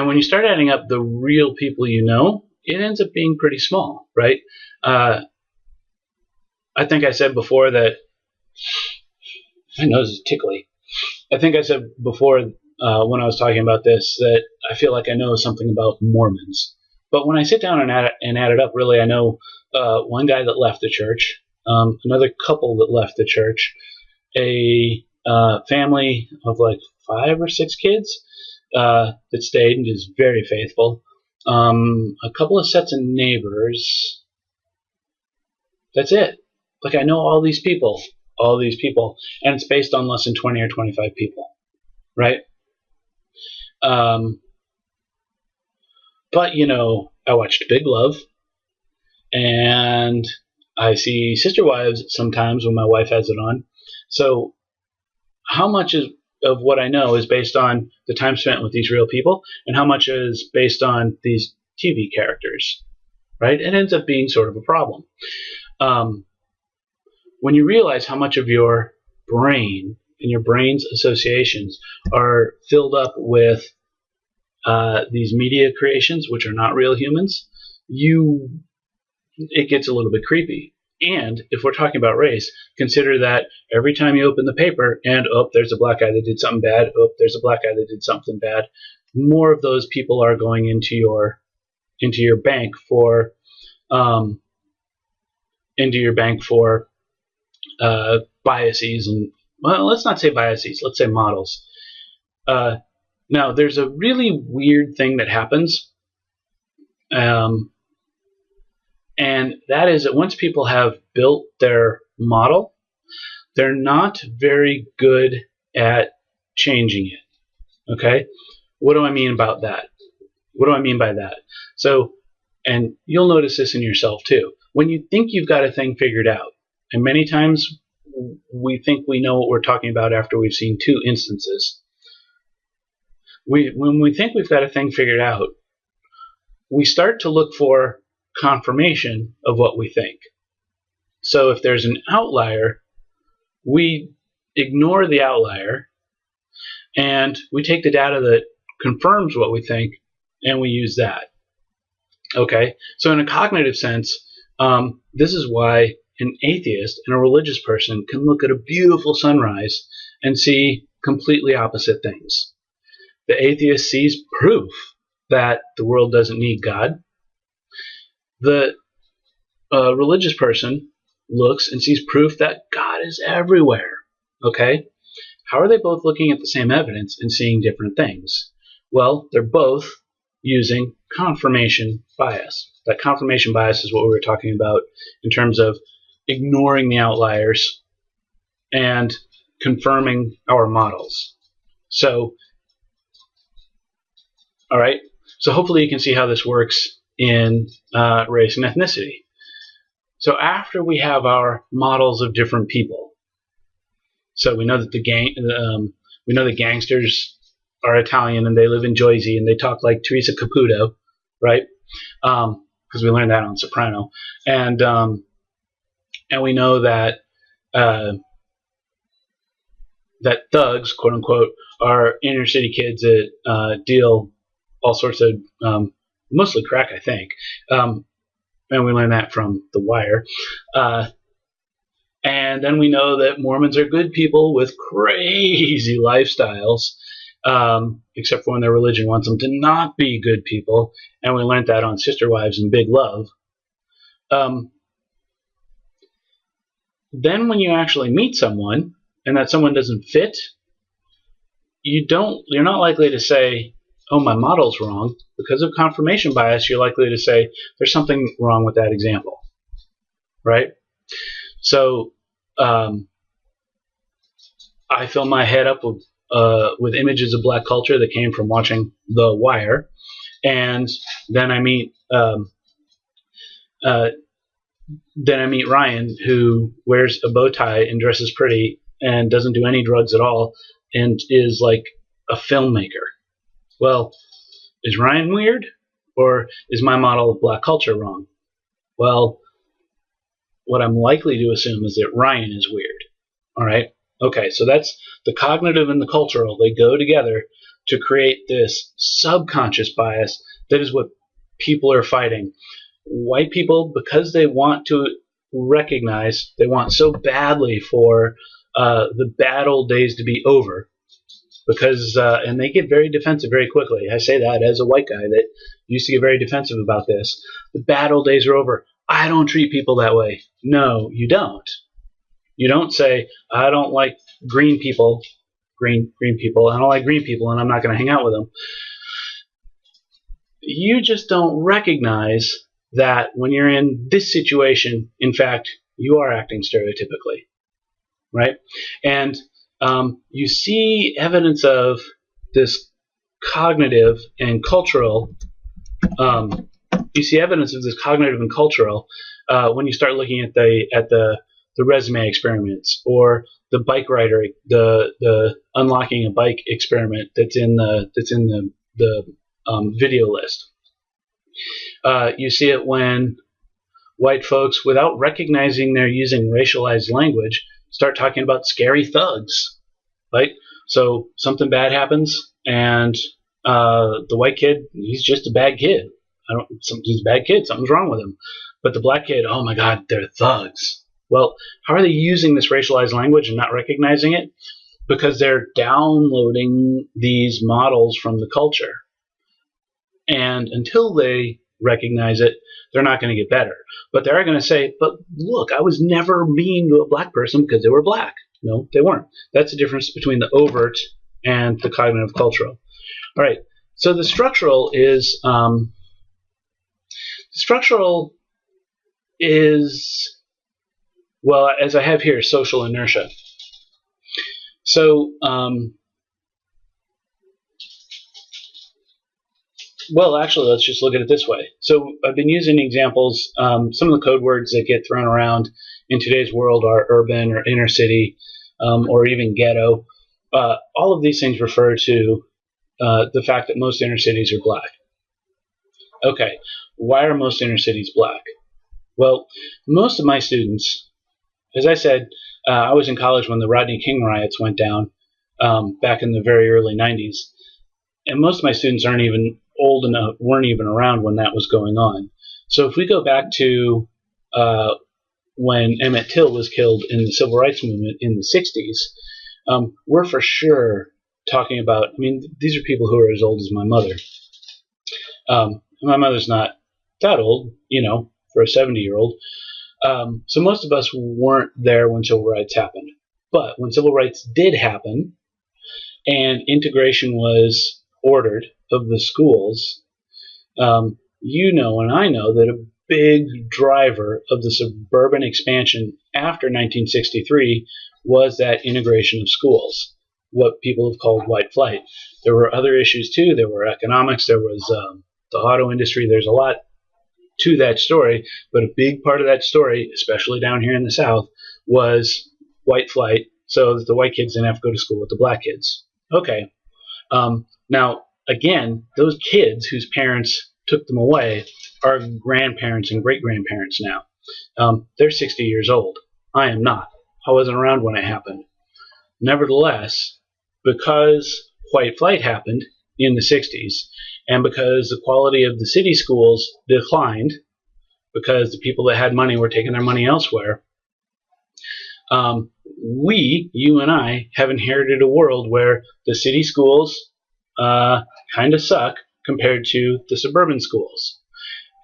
when you start adding up the real people you know, it ends up being pretty small, right? I think I said before that my nose is tickly. I think I said before when I was talking about this that I feel like I know something about Mormons. But when I sit down and add it up, really, I know one guy that left the church, another couple that left the church, a family of like 5 or 6 kids that stayed and is very faithful, a couple of sets of neighbors. That's it. Like, I know all these people, and it's based on less than 20 or 25 people, right? But, you know, I watched Big Love, and I see Sister Wives sometimes when my wife has it on. So how much of what I know is based on the time spent with these real people, and how much is based on these TV characters, right? It ends up being sort of a problem. When you realize how much of your brain and your brain's associations are filled up with these media creations, which are not real humans, it gets a little bit creepy. And if we're talking about race, consider that every time you open the paper and, oh, there's a black guy that did something bad, oh, there's a black guy that did something bad, more of those people are going into your bank for biases, and, well, let's not say biases, let's say models. Now, there's a really weird thing that happens, and that is that once people have built their model, they're not very good at changing it. Okay? What do I mean about that? What do I mean by that? So, and you'll notice this in yourself too. When you think you've got a thing figured out, and many times we think we know what we're talking about after we've seen 2 instances. When we think we've got a thing figured out, we start to look for confirmation of what we think. So if there's an outlier, we ignore the outlier and we take the data that confirms what we think and we use that. Okay, so in a cognitive sense, this is why an atheist and a religious person can look at a beautiful sunrise and see completely opposite things. The atheist sees proof that the world doesn't need God. The religious person looks and sees proof that God is everywhere. Okay? How are they both looking at the same evidence and seeing different things? Well, they're both using confirmation bias. That confirmation bias is what we were talking about in terms of ignoring the outliers and confirming our models. So, all right. So hopefully you can see how this works in race and ethnicity. So after we have our models of different people, so we know that the gangsters are Italian and they live in Jersey and they talk like Teresa Caputo, right? Because we learned that on Soprano, and we know that that thugs, quote unquote, are inner city kids that deal all sorts of mostly crack, I think, and we learned that from The Wire. And then we know that Mormons are good people with crazy lifestyles, except for when their religion wants them to not be good people. And we learned that on Sister Wives and Big Love. Then when you actually meet someone and that someone doesn't fit, you're not likely to say, oh, my model's wrong. Because of confirmation bias, you're likely to say, there's something wrong with that example, right? So I fill my head up with images of black culture that came from watching The Wire, and then I meet Ryan, who wears a bow tie and dresses pretty and doesn't do any drugs at all and is like a filmmaker. Well, is Ryan weird, or is my model of black culture wrong? Well, what I'm likely to assume is that Ryan is weird. All right? Okay, so that's the cognitive and the cultural. They go together to create this subconscious bias that is what people are fighting. White people, because they want to recognize, they want so badly for the bad old days to be over, because and they get very defensive very quickly. I say that as a white guy that used to get very defensive about this. The bad old days are over. I don't treat people that way. No, you don't. You don't say, I don't like green people, green people. I don't like green people, and I'm not going to hang out with them. You just don't recognize that when you're in this situation, in fact, you are acting stereotypically, right? And you see evidence of this cognitive and cultural. You see evidence of this cognitive and cultural when you start looking at the resume experiments, or the bike rider, the unlocking a bike experiment that's in the video list. You see it when white folks, without recognizing they're using racialized language, start talking about scary thugs. Right? So something bad happens, and the white kid, he's just a bad kid. He's a bad kid. Something's wrong with him. But the black kid, oh my God, they're thugs. Well, how are they using this racialized language and not recognizing it? Because they're downloading these models from the culture. And until they recognize it, they're not going to get better. But they are going to say, but look, I was never mean to a black person because they were black. No, they weren't. That's the difference between the overt and the cognitive cultural. All right. So the structural is, well, as I have here, social inertia. So, well, actually, let's just look at it this way. So I've been using examples. Some of the code words that get thrown around in today's world are urban or inner city, or even ghetto. All of these things refer to the fact that most inner cities are black. Okay, why are most inner cities black? Well, most of my students, as I said, I was in college when the Rodney King riots went down back in the very early 90s. And most of my students weren't even around when that was going on. So if we go back to when Emmett Till was killed in the Civil Rights Movement in the 60s, we're for sure talking about, I mean, these are people who are as old as my mother. My mother's not that old, for a 70-year-old. So most of us weren't there when civil rights happened. But when civil rights did happen and integration was ordered of the schools, and I know that a big driver of the suburban expansion after 1963 was that integration of schools, what people have called white flight. There were other issues too. There were economics. There was the auto industry. There's a lot to that story, but a big part of that story, especially down here in the South, was white flight, so that the white kids didn't have to go to school with the black kids. Okay. Now, again, those kids whose parents took them away are grandparents and great-grandparents now. They're 60 years old. I am not. I wasn't around when it happened. Nevertheless, because white flight happened in the 60s, and because the quality of the city schools declined, because the people that had money were taking their money elsewhere, you and I, have inherited a world where the city schools kind of suck compared to the suburban schools.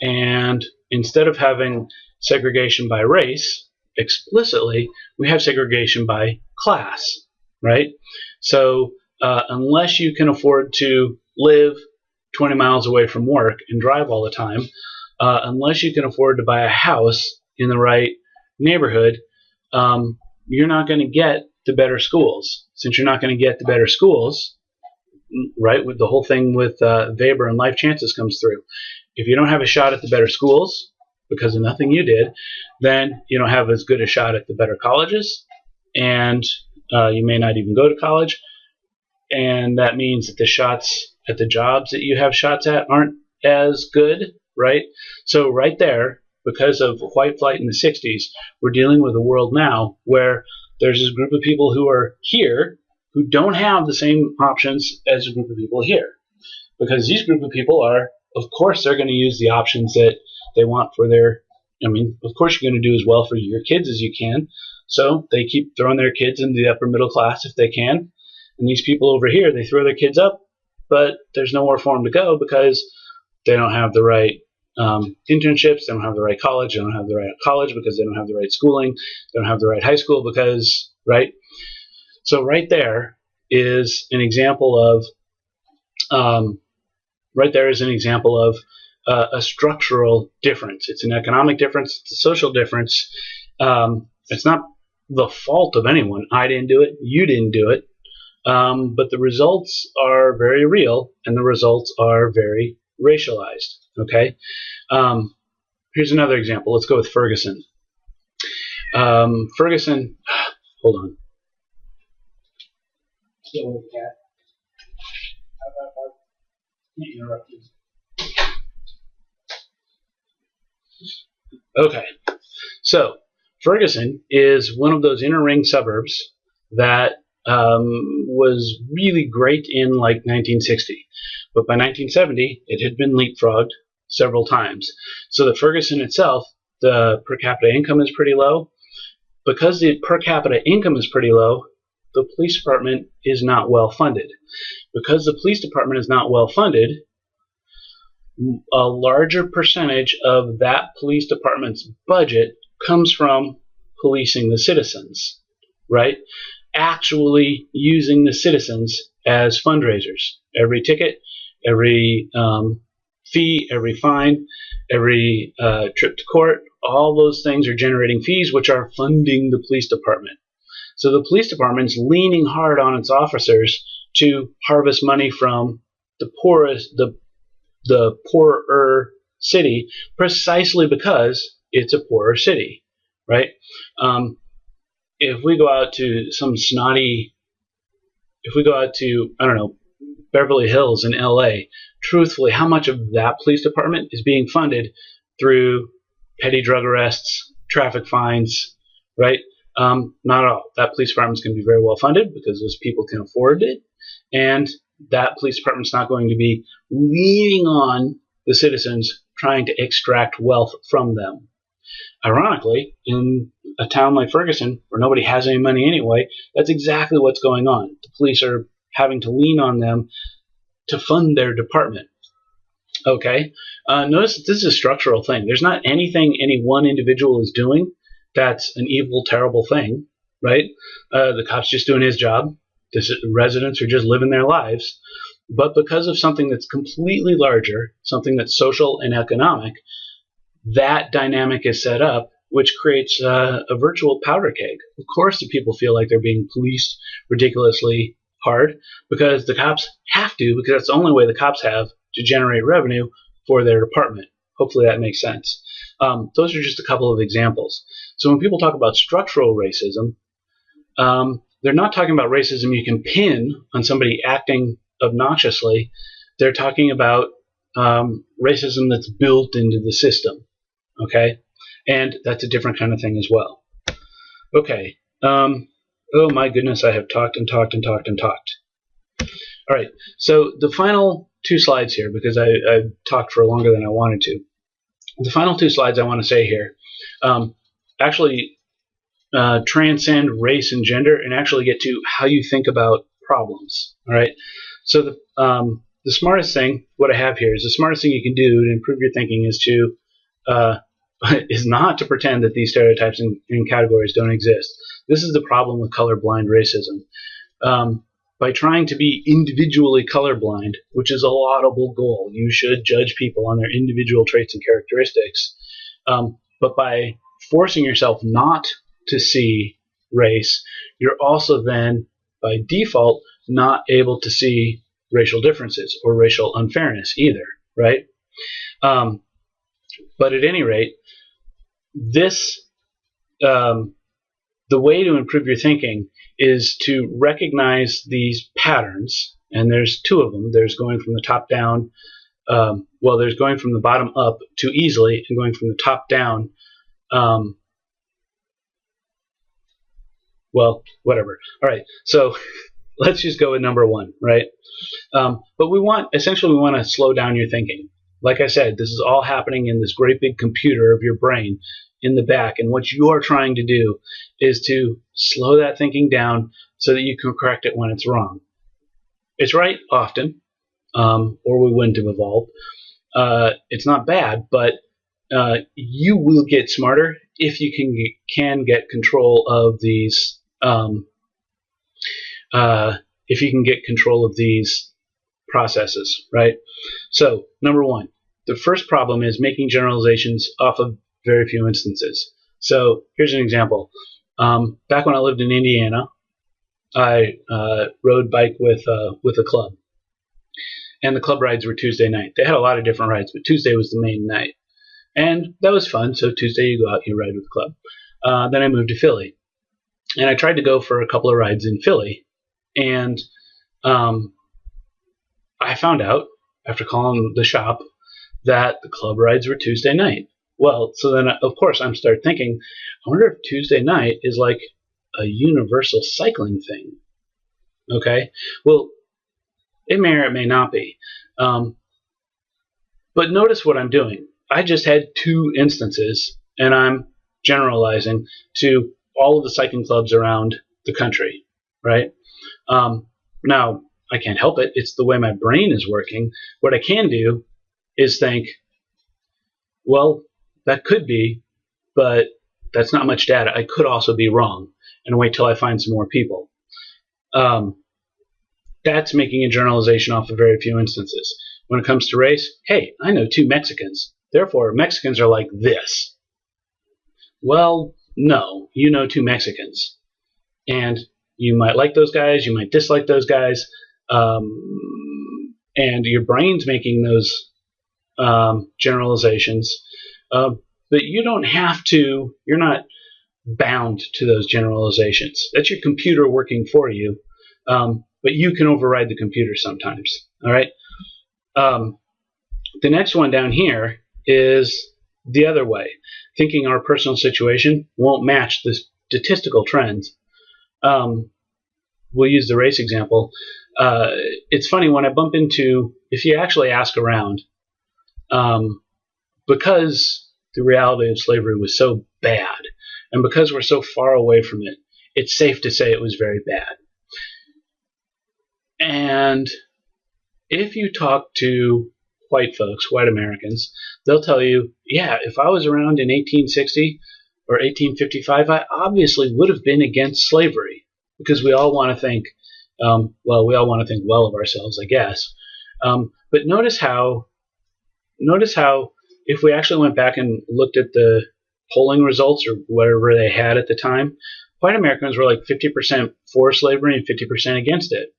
And instead of having segregation by race explicitly, we have segregation by class, right? So unless you can afford to live 20 miles away from work and drive all the time, unless you can afford to buy a house in the right neighborhood, you're not going to get the better schools. Since you're not going to get the better schools, right, with the whole thing with Weber and life chances comes through. If you don't have a shot at the better schools because of nothing you did, then you don't have as good a shot at the better colleges, and you may not even go to college. And that means that the shots at the jobs that you have shots at aren't as good, right? So right there, because of white flight in the 60s, we're dealing with a world now where there's this group of people who are here who don't have the same options as a group of people here. Because these group of people are, of course, they're going to use the options that they want for their, of course you're going to do as well for your kids as you can. So they keep throwing their kids into the upper middle class if they can. And these people over here, they throw their kids up, but there's nowhere for them to go because they don't have the right internships, they don't have the right college, they don't have the right college because they don't have the right schooling, they don't have the right high school because, right? So right there is an example of, a structural difference. It's an economic difference, it's a social difference. It's not the fault of anyone. I didn't do it, you didn't do it. But the results are very real, and the results are very racialized. Okay? Here's another example. Let's go with Ferguson. Ferguson, hold on. Still with the cat. I can't interrupt you. Okay. So, Ferguson is one of those inner ring suburbs that was really great in like 1960. But by 1970, it had been leapfrogged several times. So the Ferguson itself, the per capita income is pretty low. Because the per capita income is pretty low, the police department is not well funded. Because the police department is not well funded, a larger percentage of that police department's budget comes from policing the citizens, right? Actually using the citizens as fundraisers. Every ticket, every fee, every fine, every trip to court, all those things are generating fees which are funding the police department. So the police department's leaning hard on its officers to harvest money from the poorest, the poorer city, precisely because it's a poorer city, right? If we go out to I don't know, Beverly Hills in LA, truthfully, how much of that police department is being funded through petty drug arrests, traffic fines, right? Not at all. That police department is going to be very well funded because those people can afford it, and that police department's not going to be leaning on the citizens trying to extract wealth from them. Ironically, in a town like Ferguson, where nobody has any money anyway, that's exactly what's going on. The police are having to lean on them to fund their department. Okay. Notice that this is a structural thing. There's not anything any one individual is doing that's an evil, terrible thing, right? The cop's just doing his job. The residents are just living their lives. But because of something that's completely larger, something that's social and economic, that dynamic is set up, which creates a virtual powder keg. Of course, the people feel like they're being policed ridiculously hard because the cops have to, because that's the only way the cops have to generate revenue for their department. Hopefully that makes sense. Those are just a couple of examples. So when people talk about structural racism, they're not talking about racism you can pin on somebody acting obnoxiously. They're talking about racism that's built into the system. Okay? And that's a different kind of thing as well. Okay. Oh my goodness, I have talked and talked and talked and talked. All right. So the final two slides here, because I've talked for longer than I wanted to. The final two slides I want to say here actually transcend race and gender and actually get to how you think about problems. All right. So the smartest thing, what I have here is the smartest thing you can do to improve your thinking is to is not to pretend that these stereotypes and categories don't exist. This is the problem with colorblind racism. By trying to be individually colorblind, which is a laudable goal, you should judge people on their individual traits and characteristics. But by forcing yourself not to see race, you're also then, by default, not able to see racial differences or racial unfairness either, right? But at any rate, this the way to improve your thinking is to recognize these patterns, and there's two of them. There's going from the top down, there's going from the bottom up too easily, and going from the top down, whatever. All right, so let's just go with number one, right? But we want to slow down your thinking. Like I said, this is all happening in this great big computer of your brain in the back, and what you are trying to do is to slow that thinking down so that you can correct it when it's wrong. It's right often, or we wouldn't have evolved. It's not bad, but you will get smarter if you can get control of these. If you can get control of these processes, right? So, number one, the first problem is making generalizations off of very few instances. So, here's an example. Back when I lived in Indiana, I rode bike with a club, and the club rides were Tuesday night. They had a lot of different rides, but Tuesday was the main night, and that was fun. So Tuesday you go out, you ride with the club. Then I moved to Philly, and I tried to go for a couple of rides in Philly, and I found out after calling the shop that the club rides were Tuesday night. Well, so then of course I'm start thinking, I wonder if Tuesday night is like a universal cycling thing. Okay, well, it may or it may not be. But notice what I'm doing. I just had two instances, and I'm generalizing to all of the cycling clubs around the country, right? Now, I can't help it. It's the way my brain is working. What I can do is think, well, that could be, but that's not much data. I could also be wrong, and wait till I find some more people. That's making a generalization off of very few instances. When it comes to race, hey, I know two Mexicans. Therefore, Mexicans are like this. Well, no, you know two Mexicans. And you might like those guys, you might dislike those guys, and your brain's making those generalizations. But you don't have to, you're not bound to those generalizations. That's your computer working for you, but you can override the computer sometimes. All right. The next one down here is the other way, thinking our personal situation won't match the statistical trends. We'll use the race example. It's funny when I bump into, if you actually ask around, because the reality of slavery was so bad, and because we're so far away from it, it's safe to say it was very bad. And if you talk to white folks, white Americans, they'll tell you, yeah, if I was around in 1860 or 1855, I obviously would have been against slavery, because we all want to think, we all want to think well of ourselves, I guess. But notice how if we actually went back and looked at the polling results or whatever they had at the time, white Americans were like 50% for slavery and 50% against it.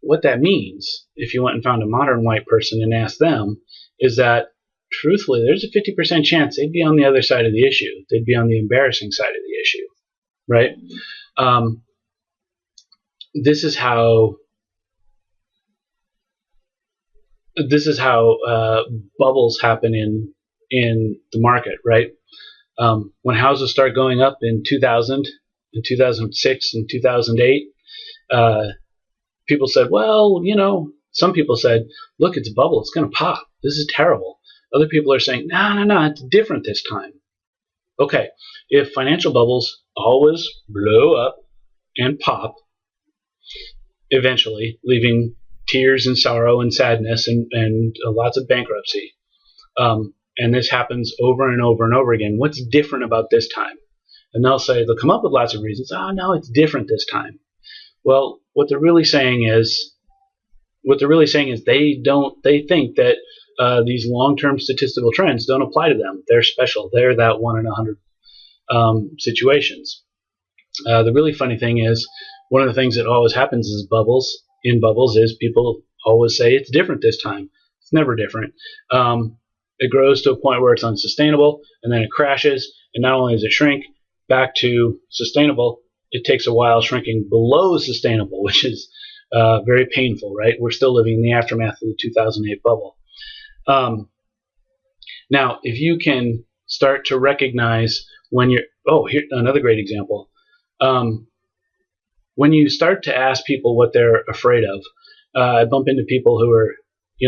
What that means, if you went and found a modern white person and asked them, is that truthfully, there's a 50% chance they'd be on the other side of the issue. They'd be on the embarrassing side of the issue, right? This is how bubbles happen in the market, right? When houses start going up in 2000, in 2006, and 2008, people said, well, some people said, look, it's a bubble. It's going to pop. This is terrible. Other people are saying, no, it's different this time. Okay, if financial bubbles always blow up and pop, eventually leaving tears and sorrow and sadness and lots of bankruptcy, and this happens over and over and over again, what's different about this time? And they'll come up with lots of reasons. Oh, no, it's different this time. Well, what they're really saying is they think that these long-term statistical trends don't apply to them. They're special. They're that 1 in 100 situations. The really funny thing is, one of the things that always happens is in bubbles is people always say it's different this time. It's never different. It grows to a point where it's unsustainable, and then it crashes, and not only does it shrink back to sustainable, it takes a while shrinking below sustainable, which is very painful, right? We're still living in the aftermath of the 2008 bubble. Now, if you can start to recognize when here, another great example. When you start to ask people what they're afraid of, I bump into people who are,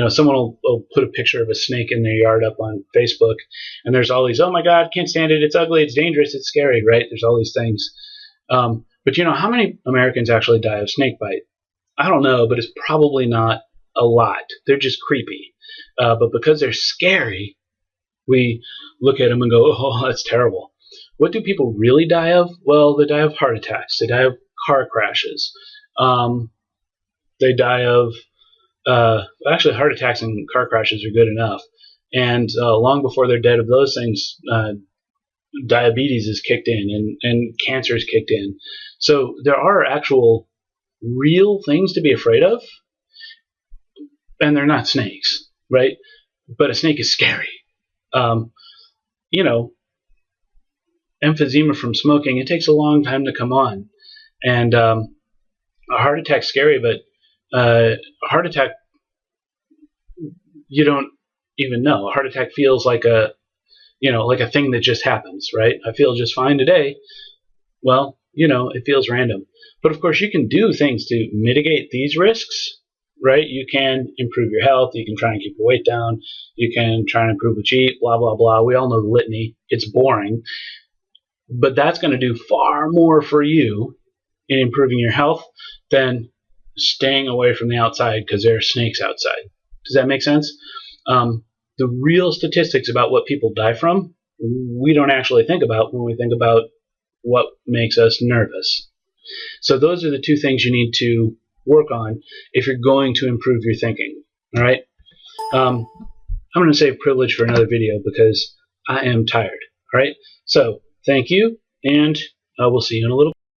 someone will put a picture of a snake in their yard up on Facebook, and there's all these, oh my God, can't stand it, it's ugly, it's dangerous, it's scary, right? There's all these things. But how many Americans actually die of snake bite? I don't know, but it's probably not a lot. They're just creepy. But because they're scary, we look at them and go, oh, that's terrible. What do people really die of? Well, they die of heart attacks. They die of car crashes. They die of, actually heart attacks and car crashes are good enough. And long before they're dead of those things, diabetes is kicked in and cancer is kicked in. So there are actual real things to be afraid of, and they're not snakes, right? But a snake is scary. Emphysema from smoking, it takes a long time to come on. And a heart attack's scary, but a heart attack, you don't even know. A heart attack feels like a thing that just happens, right? I feel just fine today. Well, it feels random. But of course, you can do things to mitigate these risks, right? You can improve your health. You can try and keep your weight down. You can try and improve what you eat, blah, blah, blah. We all know the litany. It's boring. But that's going to do far more for you in improving your health than staying away from the outside because there are snakes outside. Does that make sense? The real statistics about what people die from, we don't actually think about when we think about what makes us nervous. So those are the two things you need to work on if you're going to improve your thinking. All right? I'm going to save privilege for another video because I am tired. All right? So thank you, and we'll see you in a little bit.